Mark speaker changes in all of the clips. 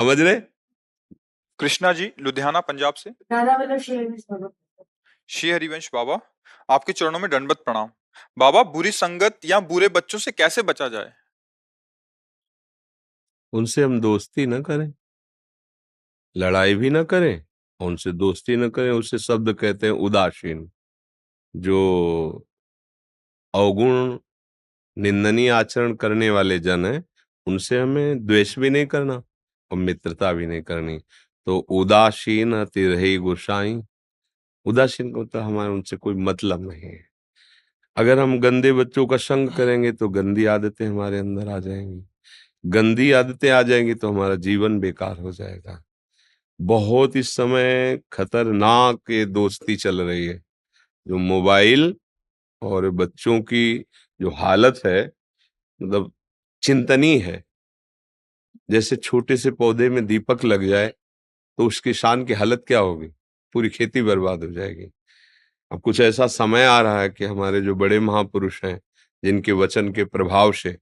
Speaker 1: समझ रहे?
Speaker 2: कृष्णा जी लुधियाना पंजाब से। श्री हरिवंश बाबा, आपके चरणों में दंडवत प्रणाम। बाबा, बुरी संगत या बुरे बच्चों से कैसे बचा जाए?
Speaker 1: उनसे हम दोस्ती न करें, लड़ाई भी न करें, उनसे दोस्ती न करें। उसे शब्द कहते हैं उदासीन। जो अवगुण, निंदनीय आचरण करने वाले जन हैं, उनसे हमें द्वेष भी नहीं करना और मित्रता भी नहीं करनी। तो उदासीन अति रही गोसाई। उदासीन को तो हमारा उनसे कोई मतलब नहीं है। अगर हम गंदे बच्चों का संग करेंगे तो गंदी आदतें हमारे अंदर आ जाएंगी। गंदी आदतें आ जाएंगी तो हमारा जीवन बेकार हो जाएगा। बहुत इस समय खतरनाक ये दोस्ती चल रही है, जो मोबाइल और बच्चों की जो हालत है, मतलब चिंतनीय है। जैसे छोटे से पौधे में दीपक लग जाए तो उस किसान की हालत क्या होगी? पूरी खेती बर्बाद हो जाएगी। अब कुछ ऐसा समय आ रहा है कि हमारे जो बड़े महापुरुष हैं, जिनके वचन के प्रभाव से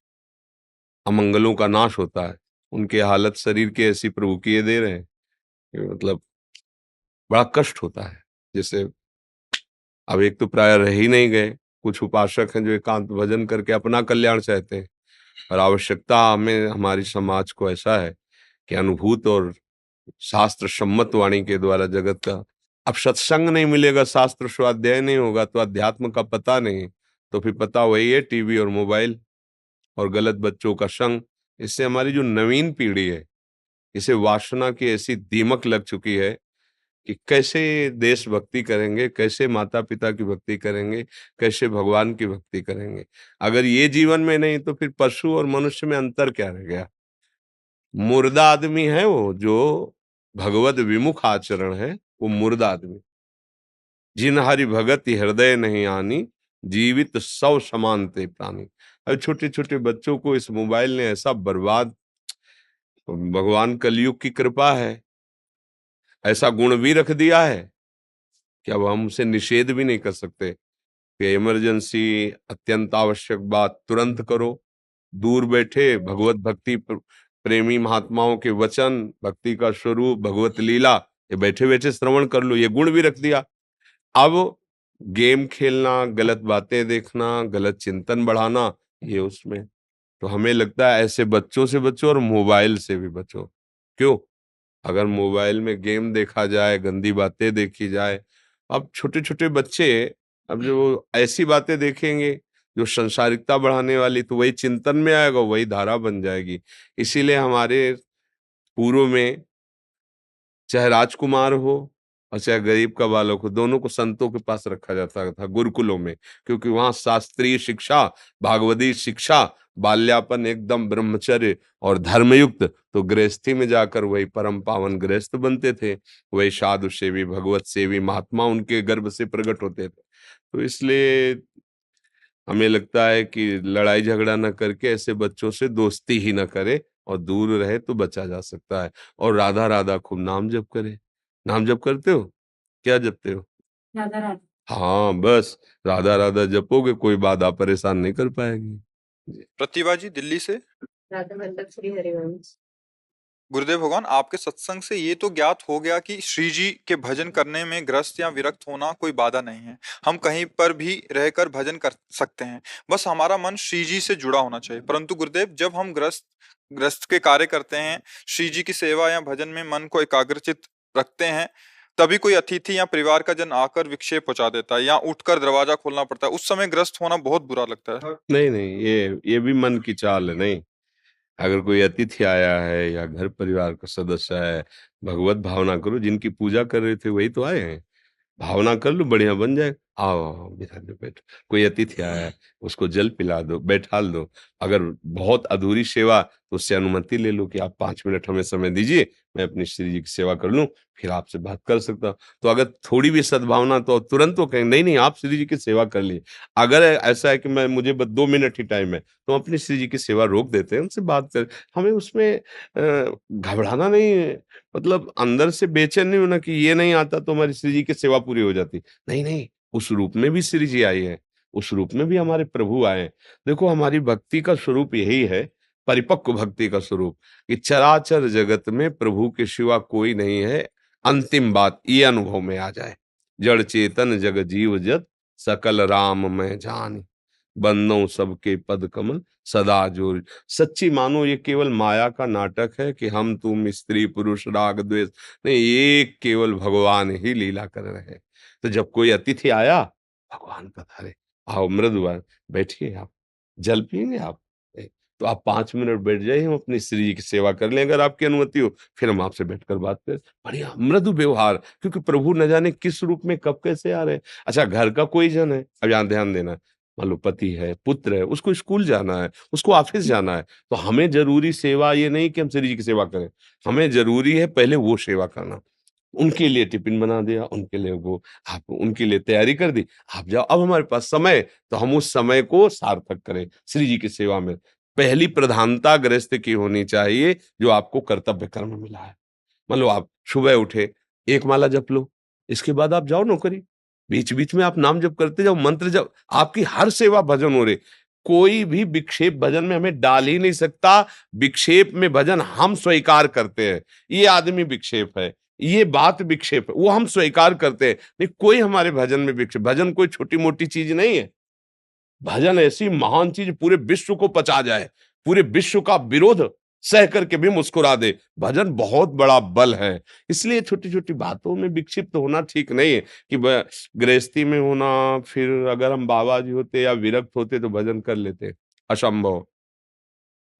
Speaker 1: अमंगलों का नाश होता है, उनकी हालत शरीर की ऐसी प्रभु किए दे रहे हैं कि मतलब बड़ा कष्ट होता है। जैसे अब एक तो प्राय रह ही नहीं गए, कुछ उपासक हैं जो एकांत भजन करके अपना कल्याण चाहते हैं। और आवश्यकता हमें, हमारी समाज को ऐसा है कि अनुभूत और शास्त्र सम्मत वाणी के द्वारा जगत का, अब सत्संग नहीं मिलेगा, शास्त्र स्वाध्याय नहीं होगा तो अध्यात्म का पता नहीं। तो फिर पता वही है, टीवी और मोबाइल और गलत बच्चों का संग। इससे हमारी जो नवीन पीढ़ी है, इसे वासना की ऐसी दीमक लग चुकी है कि कैसे देशभक्ति करेंगे, कैसे माता पिता की भक्ति करेंगे, कैसे भगवान की भक्ति करेंगे। अगर ये जीवन में नहीं तो फिर पशु और मनुष्य में अंतर क्या रह गया? मुर्दा आदमी है वो, जो भगवत विमुख आचरण है, वो मुर्दा आदमी। जिन हरि भगति हृदय नहीं आनी, जीवित सौ समान ते प्राणी। अब छोटे छोटे बच्चों को इस मोबाइल ने ऐसा बर्बाद, भगवान कलयुग की कृपा है, ऐसा गुण भी रख दिया है कि अब हम उसे निषेध भी नहीं कर सकते कि इमरजेंसी, अत्यंत आवश्यक बात तुरंत करो। दूर बैठे भगवत भक्ति प्रेमी महात्माओं के वचन, भक्ति का स्वरूप, भगवत लीला, ये बैठे बैठे श्रवण कर लो, ये गुण भी रख दिया। अब गेम खेलना, गलत बातें देखना, गलत चिंतन बढ़ाना, ये उसमें। तो हमें लगता है ऐसे बच्चों से बचो और मोबाइल से भी बचो। क्यों? अगर मोबाइल में गेम देखा जाए, गंदी बातें देखी जाए, अब छोटे छोटे बच्चे, अब जो ऐसी बातें देखेंगे जो संसारिकता बढ़ाने वाली, तो वही चिंतन में आएगा, वही धारा बन जाएगी। इसीलिए हमारे पूर्व में चाहे राजकुमार हो और चाहे गरीब का बालक हो, दोनों को संतों के पास रखा जाता था, गुरुकुलों में। क्योंकि वहां शास्त्रीय शिक्षा, भागवती शिक्षा, बाल्यापन एकदम ब्रह्मचर्य और धर्मयुक्त, तो गृहस्थी में जाकर वही परम पावन गृहस्थ बनते थे। वही साधु सेवी, भगवत सेवी महात्मा उनके गर्भ से प्रकट होते थे। तो इसलिए हमें लगता है कि लड़ाई झगड़ा न करके ऐसे बच्चों से दोस्ती ही न करे, और दूर रहे तो बचा जा सकता है। और राधा राधा खूब नाम जप करे। नाम जप करते हो? क्या जपते हो? राधा राधा। हाँ, बस राधा राधा जपोगे, कोई बाधा परेशान नहीं कर पाएगी। जी।
Speaker 2: प्रतिभा जी दिल्ली से।
Speaker 3: राधा वल्लभ श्री हरिवंश।
Speaker 2: गुरुदेव भगवान, आपके सत्संग से ये तो ज्ञात हो गया कि श्री जी के भजन करने में ग्रस्त या विरक्त होना कोई बाधा नहीं है। हम कहीं पर भी रहकर भजन कर सकते हैं, बस हमारा मन श्री जी से जुड़ा होना चाहिए। परंतु गुरुदेव, जब हम ग्रस्त ग्रस्त के कार्य करते हैं, श्री जी की सेवा या भजन में मन को एकाग्रचित रखते हैं, तभी कोई अतिथि या परिवार का जन आकर विक्षेप पहुंचा देता है या उठकर दरवाजा खोलना पड़ता है, उस समय ग्रस्त होना बहुत बुरा लगता है।
Speaker 1: नहीं नहीं, ये भी मन की चाल है। नहीं, अगर कोई अतिथि आया है या घर परिवार का सदस्य है, भगवत भावना करो। जिनकी पूजा कर रहे थे वही तो आए हैं, भावना कर लो, बढ़िया बन जाए। आओ आओ, बिठा दो, बैठो। कोई अतिथि आया है, उसको जल पिला दो, बैठाल दो। अगर बहुत अधूरी सेवा, तो उससे अनुमति ले लो कि आप 5 मिनट हमें समय दीजिए, मैं अपनी श्री जी की सेवा कर लूं, फिर आपसे बात कर सकता हूं। तो अगर थोड़ी भी सद्भावना, तो तुरंत तो कहेंगे नहीं नहीं, आप श्री जी की सेवा कर लिए। अगर ऐसा है कि मैं, मुझे बस 2 मिनट ही टाइम है, तो हम अपनी श्री जी की सेवा रोक देते हैं, उनसे बात कर। हमें उसमें घबराना नहीं है। मतलब अंदर से बेचैन नहीं होना कि ये नहीं आता तो हमारी श्री जी की सेवा पूरी हो जाती। नहीं नहीं, उस रूप में भी श्री जी आई है, उस रूप में भी हमारे प्रभु आए हैं। देखो, हमारी भक्ति का स्वरूप यही है, परिपक्व भक्ति का स्वरूप कि चराचर जगत में प्रभु के सिवा कोई नहीं है। अंतिम बात ये अनुभव में आ जाए, जड़ चेतन जग जीव जत सकल राम मैं जानी, बंदों सबके पद कमल सदा जोर। सच्ची मानो ये केवल माया का नाटक है कि हम तुम स्त्री पुरुष राग द्वेष नहीं, ये केवल भगवान ही लीला कर रहे हैं। तो जब कोई अतिथि आया, भगवान पधारे, आओ मृदुवान बैठिए, आप जल पिएंगे आप? तो आप 5 मिनट बैठ जाइए, हम अपनी श्री जी की सेवा कर लें अगर आपकी अनुमति हो, फिर हम आपसे बैठकर बात करें। बढ़िया मृदु व्यवहार, क्योंकि प्रभु न जाने किस रूप में कब कैसे आ रहे हैं। अच्छा, घर का कोई जन है, अब यहाँ ध्यान देना, मान लो पति है, पुत्र है, उसको स्कूल जाना है, उसको ऑफिस जाना है, तो हमें जरूरी सेवा ये नहीं कि हम श्री जी की सेवा करें, हमें जरूरी है पहले वो सेवा करना। उनके लिए टिफिन बना दिया, उनके लिए वो, आप उनके लिए तैयारी कर दी, आप जाओ। अब हमारे पास समय, तो हम उस समय को सार्थक करें श्री जी की सेवा में। पहली प्रधानता गृहस्थ की होनी चाहिए, जो आपको कर्तव्य कर्म मिला है। मान लो आप सुबह उठे, एक माला जप लो, इसके बाद आप जाओ नौकरी, बीच बीच में आप नाम जप करते जाओ, मंत्र जप, आपकी हर सेवा भजन हो रही। कोई भी विक्षेप भजन में हमें डाल ही नहीं सकता। विक्षेप में भजन हम स्वीकार करते हैं, ये आदमी विक्षेप है, ये बात विक्षेप है, वो हम स्वीकार करते हैं। नहीं, कोई हमारे भजन में विक्षेप, भजन कोई छोटी मोटी चीज नहीं है। भजन ऐसी महान चीज, पूरे विश्व को पचा जाए, पूरे विश्व का विरोध सह करके भी मुस्कुरा दे, भजन बहुत बड़ा बल है। इसलिए छोटी छोटी बातों में विक्षिप्त होना ठीक नहीं है कि गृहस्थी में होना, फिर अगर हम बाबा जी होते या विरक्त होते तो भजन कर लेते, असंभव।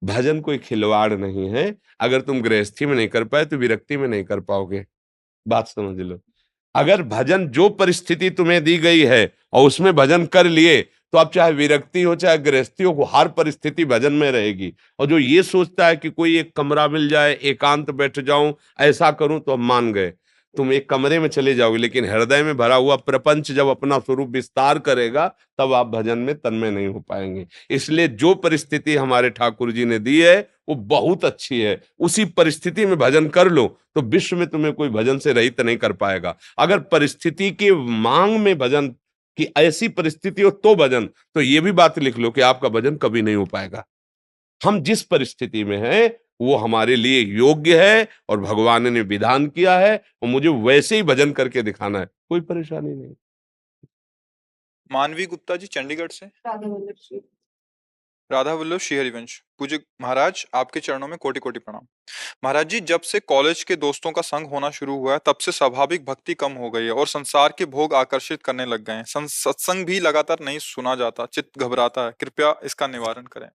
Speaker 1: भजन कोई खिलवाड़ नहीं है, अगर तुम गृहस्थी में नहीं कर पाए तो विरक्ति में नहीं कर पाओगे, बात समझ लो। अगर भजन जो परिस्थिति तुम्हें दी गई है और उसमें भजन कर लिए, तो आप चाहे विरक्ति हो चाहे गृहस्थी हो, हर परिस्थिति भजन में रहेगी। और जो ये सोचता है कि कोई एक कमरा मिल जाए, एकांत बैठ जाऊं, ऐसा करूं तो हम मान गए, तुम एक कमरे में चले जाओगे, लेकिन हृदय में भरा हुआ प्रपंच जब अपना स्वरूप विस्तार करेगा, तब आप भजन में तन्मय नहीं हो पाएंगे। इसलिए जो परिस्थिति हमारे ठाकुर जी ने दी है वो बहुत अच्छी है, उसी परिस्थिति में भजन कर लो, तो विश्व में तुम्हें कोई भजन से रहित नहीं कर पाएगा। अगर परिस्थिति की मांग में भजन की ऐसी परिस्थिति हो तो भजन, तो ये भी बात लिख लो कि आपका भजन कभी नहीं हो पाएगा। हम जिस परिस्थिति में हैं वो हमारे लिए योग्य है और भगवान ने विधान किया है, और मुझे वैसे ही भजन करके दिखाना है, कोई परेशानी नहीं।
Speaker 2: मानवी गुप्ता जी चंडीगढ़ से।
Speaker 3: राधा वल्लभ जी।
Speaker 2: राधा वल्लभ श्री हरिवंश। पूज्य महाराज, आपके चरणों में कोटि कोटि प्रणाम। महाराज जी, जब से कॉलेज के दोस्तों का संग होना शुरू हुआ है, तब से स्वाभाविक भक्ति कम हो गई है और संसार के भोग आकर्षित करने लग गए हैं। सत्संग भी लगातार नहीं सुना जाता, चित्त घबराता है, कृपया इसका निवारण करें।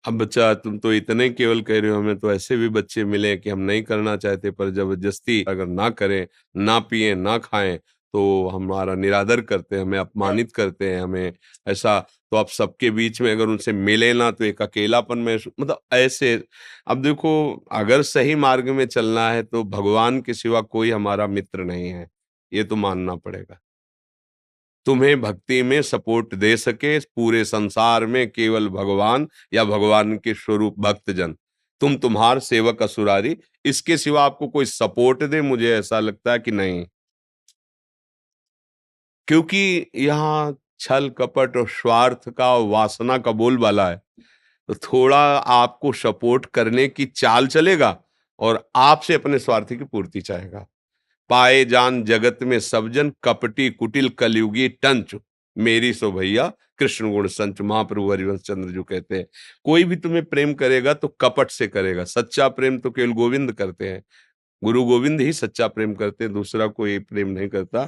Speaker 1: अब बच्चा, तुम तो इतने केवल कह रहे हो, हमें तो ऐसे भी बच्चे मिले कि हम नहीं करना चाहते पर जबरदस्ती अगर ना करें, ना पिए, ना खाएं, तो हमारा निरादर करते हैं, हमें अपमानित करते हैं, हमें ऐसा। तो अब सबके बीच में अगर उनसे मिले ना तो एक अकेलापन में, मतलब ऐसे। अब देखो, अगर सही मार्ग में चलना है तो भगवान के सिवा कोई हमारा मित्र नहीं है, ये तो मानना पड़ेगा। तुम्हें भक्ति में सपोर्ट दे सके पूरे संसार में केवल भगवान या भगवान के स्वरूप भक्तजन, तुम तुम्हार सेवक असुरारी, इसके सिवा आपको कोई सपोर्ट दे, मुझे ऐसा लगता है कि नहीं। क्योंकि यहाँ छल कपट और स्वार्थ का, वासना का बोलबाला है, तो थोड़ा आपको सपोर्ट करने की चाल चलेगा और आपसे अपने स्वार्थ की पूर्ति चाहेगा। पाए जान जगत में सब जन, कपटी कुटिल कलयुगी टंच, मेरी सो भैया कृष्ण गुण संच, महाप्रभु हरिवंश चंद्र जो कहते हैं। कोई भी तुम्हें प्रेम करेगा तो कपट से करेगा, सच्चा प्रेम तो केवल गोविंद करते हैं, गुरु गोविंद ही सच्चा प्रेम करते हैं, दूसरा कोई प्रेम नहीं करता।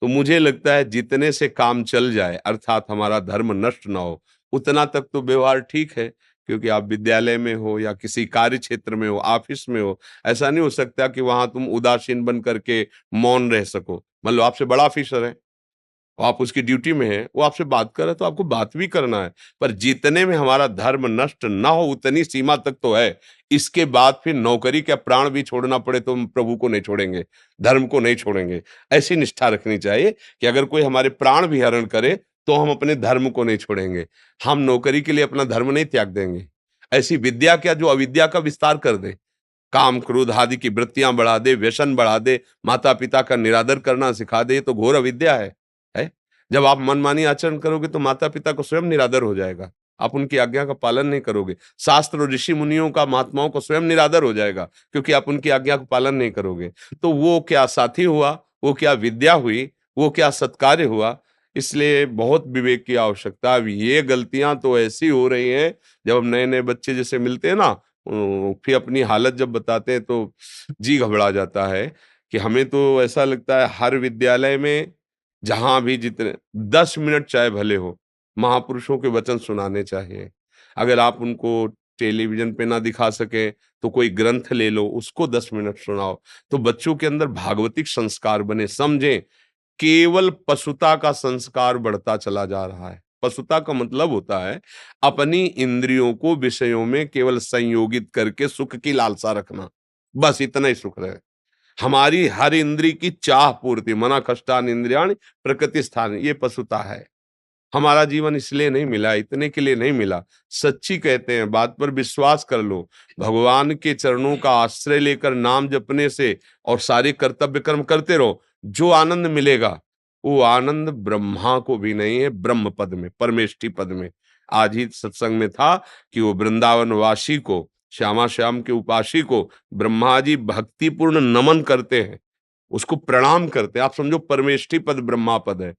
Speaker 1: तो मुझे लगता है जितने से काम चल जाए, अर्थात हमारा धर्म नष्ट ना हो, उतना तक तो व्यवहार ठीक है। क्योंकि आप विद्यालय में हो या किसी कार्य क्षेत्र में हो, ऑफिस में हो, ऐसा नहीं हो सकता कि वहां तुम उदासीन बन करके मौन रह सको। मान लो आपसे बड़ा ऑफिसर है, आप उसकी ड्यूटी में है, वो आपसे बात कर रहा है तो आपको बात भी करना है, पर जितने में हमारा धर्म नष्ट ना हो उतनी सीमा तक तो है। इसके बाद फिर नौकरी का प्राण भी छोड़ना पड़े तो हम प्रभु को नहीं छोड़ेंगे, धर्म को नहीं छोड़ेंगे। ऐसी निष्ठा रखनी चाहिए कि अगर कोई हमारे प्राण भी हरण करे तो हम अपने धर्म को नहीं छोड़ेंगे, हम नौकरी के लिए अपना धर्म नहीं त्याग देंगे। ऐसी विद्या क्या जो अविद्या का विस्तार कर दे, काम क्रोध आदि की वृत्तियां बढ़ा दे, व्यसन बढ़ा दे, माता पिता का निरादर करना सिखा दे, ये तो घोर अविद्या है। जब आप मनमानी आचरण करोगे तो माता पिता को स्वयं निरादर हो जाएगा। आप उनकी आज्ञा का पालन नहीं करोगे, शास्त्र और ऋषि मुनियों का, महात्माओं का स्वयं निरादर हो जाएगा, क्योंकि आप उनकी आज्ञा का पालन नहीं करोगे। तो वो क्या साथी हुआ, वो क्या विद्या हुई, वो क्या सत्कार्य हुआ। इसलिए बहुत विवेक की आवश्यकता है। अब ये गलतियां तो ऐसी हो रही हैं, जब हम नए नए बच्चे जैसे मिलते हैं ना, फिर अपनी हालत जब बताते हैं तो जी घबरा जाता है। कि हमें तो ऐसा लगता है हर विद्यालय में, जहां भी जितने 10 मिनट चाहे भले हो, महापुरुषों के वचन सुनाने चाहिए। अगर आप उनको टेलीविजन पे ना दिखा सके तो कोई ग्रंथ ले लो, उसको 10 मिनट सुनाओ, तो बच्चों के अंदर भागवतिक संस्कार बने। समझें, केवल पशुता का संस्कार बढ़ता चला जा रहा है। पशुता का मतलब होता है अपनी इंद्रियों को विषयों में केवल संयोगित करके सुख की लालसा रखना, बस इतना ही सुख रहे। हमारी हर इंद्री की चाह पूर्ति, मना कष्टान इंद्रियाणि प्रकृति स्थान, ये पशुता है। हमारा जीवन इसलिए नहीं मिला, इतने के लिए नहीं मिला। सच्ची कहते हैं, बात पर विश्वास कर लो। भगवान के चरणों का आश्रय लेकर नाम जपने से और सारे कर्तव्य कर्म करते रहो, जो आनंद मिलेगा वो आनंद ब्रह्मा को भी नहीं है, ब्रह्म पद में, परमेष्ठी पद में। आज ही सत्संग में था कि वो वृंदावन वासी को, श्यामा श्याम के उपासी को ब्रह्मा जी भक्तिपूर्ण नमन करते हैं, उसको प्रणाम करते हैं। आप समझो परमेष्ठी पद ब्रह्मा पद है।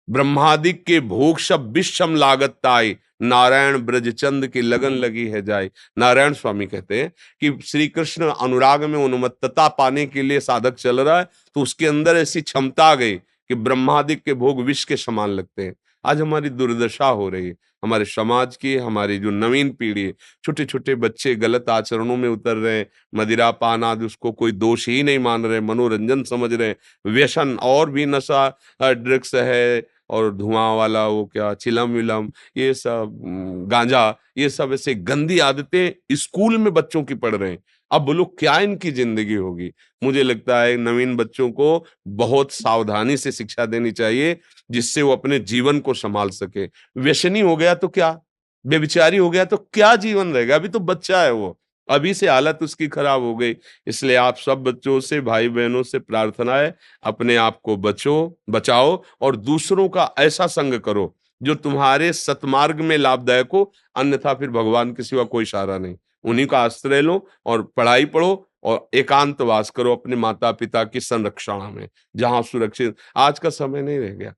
Speaker 1: ब्रह्मादिक के भोग सब विषम लागत ताई, नारायण ब्रजचंद की लगन लगी है जाए। नारायण स्वामी कहते हैं कि श्री कृष्ण अनुराग में उन्मत्तता पाने के लिए साधक चल रहा है, तो उसके अंदर ऐसी क्षमता आ गई कि ब्रह्मादिक के भोग विष के समान लगते हैं। आज हमारी दुर्दशा हो रही है, हमारे समाज की, हमारी जो नवीन पीढ़ी है, छोटे छोटे बच्चे गलत आचरणों में उतर रहे हैं। मदिरा पान आदि उसको कोई दोष ही नहीं मान रहे, मनोरंजन समझ रहे हैं। व्यसन और भी नशा, ड्रग्स है, और धुआं वाला वो क्या चिलम विलम, ये सब गांजा, ये सब ऐसे गंदी आदतें स्कूल में बच्चों की पढ़ रहे हैं। अब बोलो क्या इनकी जिंदगी होगी। मुझे लगता है नवीन बच्चों को बहुत सावधानी से शिक्षा देनी चाहिए, जिससे वो अपने जीवन को संभाल सके। व्यसनी हो गया तो क्या, व्यभिचारी हो गया तो क्या जीवन रहेगा। अभी तो बच्चा है वो, अभी से हालत उसकी खराब हो गई। इसलिए आप सब बच्चों से, भाई बहनों से प्रार्थना है, अपने आप को बचाओ और दूसरों का ऐसा संग करो जो तुम्हारे सतमार्ग में लाभदायक हो। अन्यथा फिर भगवान के सिवा कोई सहारा नहीं। उन्हीं का आश्रय लो और पढ़ाई पढ़ो और एकांतवास करो अपने माता पिता की संरक्षण में, जहां सुरक्षित। आज का समय नहीं रह गया।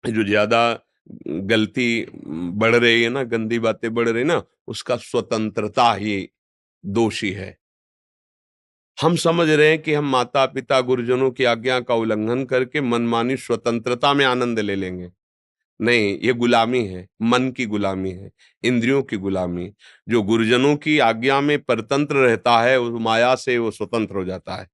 Speaker 1: जो ज्यादा गलती बढ़ रही है ना, गंदी बातें बढ़ रही ना, उसका स्वतंत्रता ही दोषी है। हम समझ रहे हैं कि हम माता पिता गुरुजनों की आज्ञा का उल्लंघन करके मनमानी स्वतंत्रता में आनंद ले लेंगे। नहीं, ये गुलामी है, मन की गुलामी है, इंद्रियों की गुलामी। जो गुरुजनों की आज्ञा में परतंत्र रहता है, उस माया से वो स्वतंत्र हो जाता है।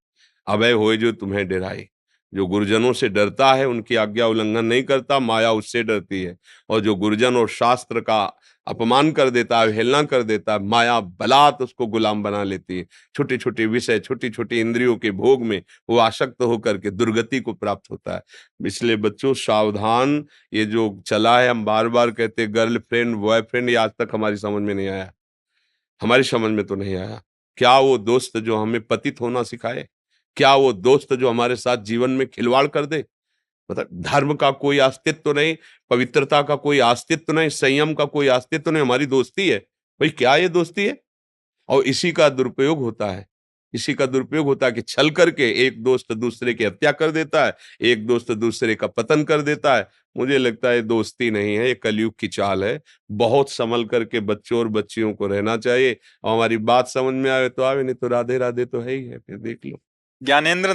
Speaker 1: अभय होए जो तुम्हें डराए। जो गुरुजनों से डरता है, उनकी आज्ञा उल्लंघन नहीं करता, माया उससे डरती है। और जो गुरुजन और शास्त्र का अपमान कर देता है, अवहेलना कर देता है, माया बलात् उसको गुलाम बना लेती है। छोटे छोटे विषय, छोटी छोटी इंद्रियों के भोग में वो आसक्त होकर के दुर्गति को प्राप्त होता है। इसलिए बच्चों सावधान। ये जो चला है, हम बार बार कहते गर्लफ्रेंड बॉयफ्रेंड, ये आज तक हमारी समझ में नहीं आया। हमारी समझ में तो नहीं आया। क्या वो दोस्त जो हमें पतित होना सिखाए, क्या वो दोस्त जो हमारे साथ जीवन में खिलवाड़ कर दे। मतलब धर्म का कोई अस्तित्व नहीं, पवित्रता का कोई अस्तित्व नहीं, संयम का कोई अस्तित्व नहीं, हमारी दोस्ती है। भाई क्या ये दोस्ती है। और इसी का दुरुपयोग होता है। इसी का दुरुपयोग होता है कि छल करके एक दोस्त दूसरे की हत्या कर देता है, एक दोस्त दूसरे का पतन कर देता है। मुझे लगता है दोस्ती नहीं है, ये कलयुग की चाल है। बहुत संभल करके बच्चों और बच्चियों को रहना चाहिए। और हमारी बात समझ में आए तो आवे, नहीं तो राधे राधे तो है ही है, फिर देख लो।
Speaker 2: ज्ञानेंद्र